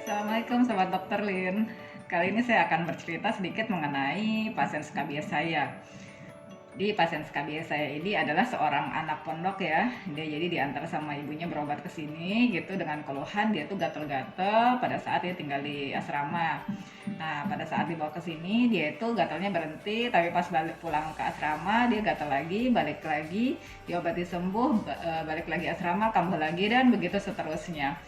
Assalamualaikum Sobat Dokter Lin. Kali ini saya akan bercerita sedikit mengenai pasien skabies saya. Di pasien skabies saya ini adalah seorang anak pondok ya. Dia jadi diantar sama ibunya berobat ke sini gitu dengan keluhan dia tuh gatel-gatel pada saat dia tinggal di asrama. Nah, pada saat dibawa ke sini dia itu gatalnya berhenti, tapi pas balik pulang ke asrama dia gatal lagi, balik lagi, diobati sembuh, balik lagi asrama, kambuh lagi dan begitu seterusnya.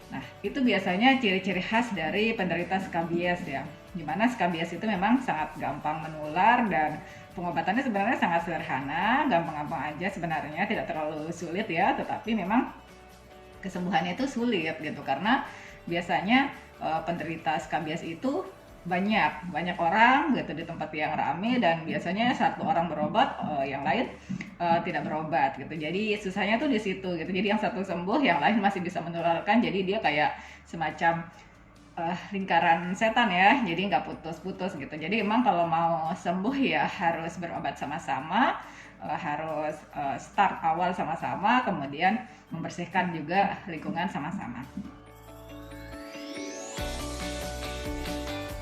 Nah, itu biasanya ciri-ciri khas dari penderita skabies ya. Dimana skabies itu memang sangat gampang menular dan pengobatannya sebenarnya sangat sederhana, gampang-gampang aja sebenarnya, tidak terlalu sulit ya, tetapi memang kesembuhannya itu sulit gitu karena biasanya penderita skabies itu banyak orang gitu di tempat yang ramai dan biasanya satu orang berobat, yang lain tidak berobat gitu. Jadi susahnya tuh di situ gitu. Jadi yang satu sembuh, yang lain masih bisa menularkan. Jadi dia kayak semacam lingkaran setan ya. Jadi nggak putus-putus gitu. Jadi emang kalau mau sembuh ya harus berobat sama-sama, harus start awal sama-sama, kemudian membersihkan juga lingkungan sama-sama.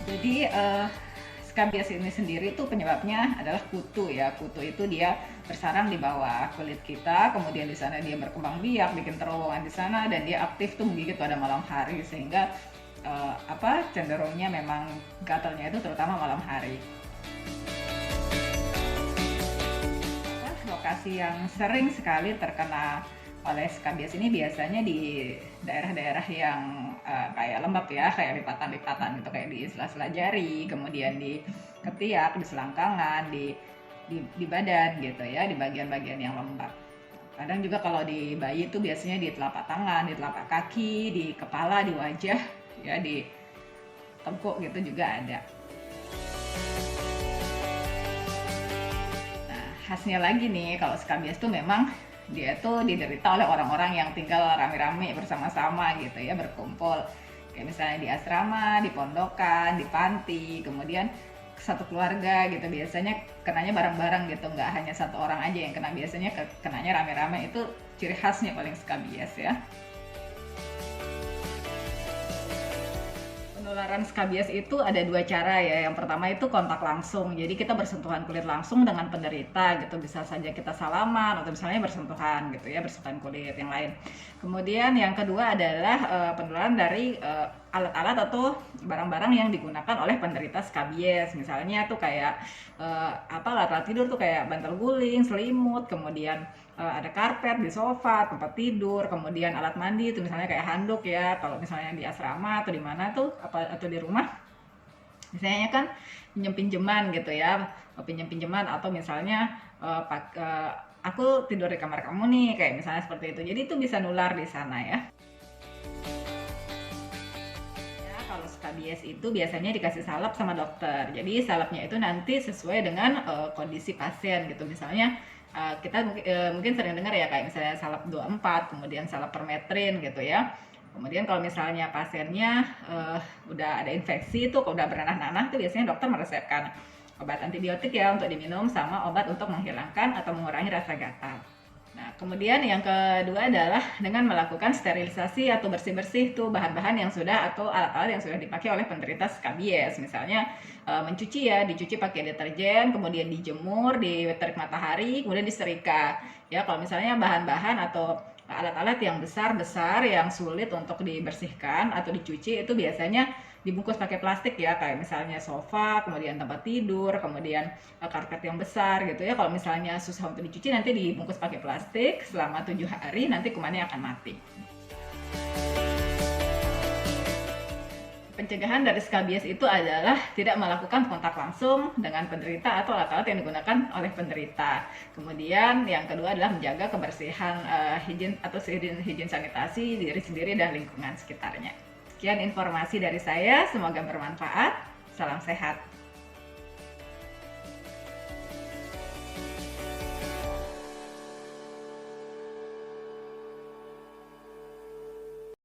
Jadi skabies ini sendiri tuh penyebabnya adalah kutu ya. Kutu itu dia bersarang di bawah kulit kita, kemudian di sana dia berkembang biak, bikin terowongan di sana dan dia aktif tuh menggigit pada malam hari sehingga cenderungnya memang gatalnya itu terutama malam hari. Lokasi yang sering sekali terkena oleh skabies ini biasanya di daerah-daerah yang kayak lembab ya, kayak lipatan-lipatan gitu, kayak di sela-sela jari, kemudian di ketiak, di selangkangan, di badan gitu ya, di bagian-bagian yang lembab. Kadang juga kalau di bayi itu biasanya di telapak tangan, di telapak kaki, di kepala, di wajah, ya di tengkuk gitu juga ada. Nah, khasnya lagi nih kalau skabies tuh memang dia tuh diderita oleh orang-orang yang tinggal rame-rame bersama-sama gitu ya, berkumpul kayak misalnya di asrama, di pondokan, di panti, kemudian satu keluarga gitu biasanya kenanya bareng-bareng gitu, nggak hanya satu orang aja yang kena, biasanya kenanya rame-rame. Itu ciri khasnya paling skabies ya. Penularan skabies itu ada dua cara ya. Yang pertama itu kontak langsung. Jadi kita bersentuhan kulit langsung dengan penderita gitu. Bisa saja kita salaman atau misalnya bersentuhan gitu ya, bersentuhan kulit yang lain. Kemudian yang kedua adalah penularan dari alat-alat atau barang-barang yang digunakan oleh penderita skabies. Misalnya tuh kayak alat-alat tidur tuh kayak bantal guling, selimut, kemudian ada karpet di sofa, tempat tidur, kemudian alat mandi itu misalnya kayak handuk ya, kalau misalnya di asrama atau di mana tuh atau di rumah misalnya kan pinjem-pinjeman gitu ya, pinjem-pinjeman atau misalnya aku tidur di kamar kamu nih, kayak misalnya seperti itu. Jadi itu bisa nular di sana ya. Kalau skabies itu biasanya dikasih salep sama dokter. Jadi salepnya itu nanti sesuai dengan kondisi pasien gitu. Misalnya kita mungkin sering dengar ya kayak misalnya salep 24, kemudian salep permetrin gitu ya. Kemudian kalau misalnya pasiennya udah ada infeksi tuh, kalau udah bernanah-nanah tuh biasanya dokter meresepkan obat antibiotik ya untuk diminum sama obat untuk menghilangkan atau mengurangi rasa gatal. Nah, kemudian yang kedua adalah dengan melakukan sterilisasi atau bersih-bersih tuh bahan-bahan yang sudah atau alat-alat yang sudah dipakai oleh penderita skabies. Misalnya mencuci ya, dicuci pakai deterjen, kemudian dijemur di terik matahari, kemudian disetrika. Ya, kalau misalnya bahan-bahan atau alat-alat yang besar-besar yang sulit untuk dibersihkan atau dicuci itu biasanya dibungkus pakai plastik ya, kayak misalnya sofa, kemudian tempat tidur, kemudian karpet yang besar gitu ya. Kalau misalnya susah untuk dicuci nanti dibungkus pakai plastik selama 7 hari, nanti kumannya akan mati. Pencegahan dari skabies itu adalah tidak melakukan kontak langsung dengan penderita atau alat-alat yang digunakan oleh penderita. Kemudian yang kedua adalah menjaga kebersihan higien atau higien sanitasi diri sendiri dan lingkungan sekitarnya. Sekian informasi dari saya, semoga bermanfaat. Salam sehat.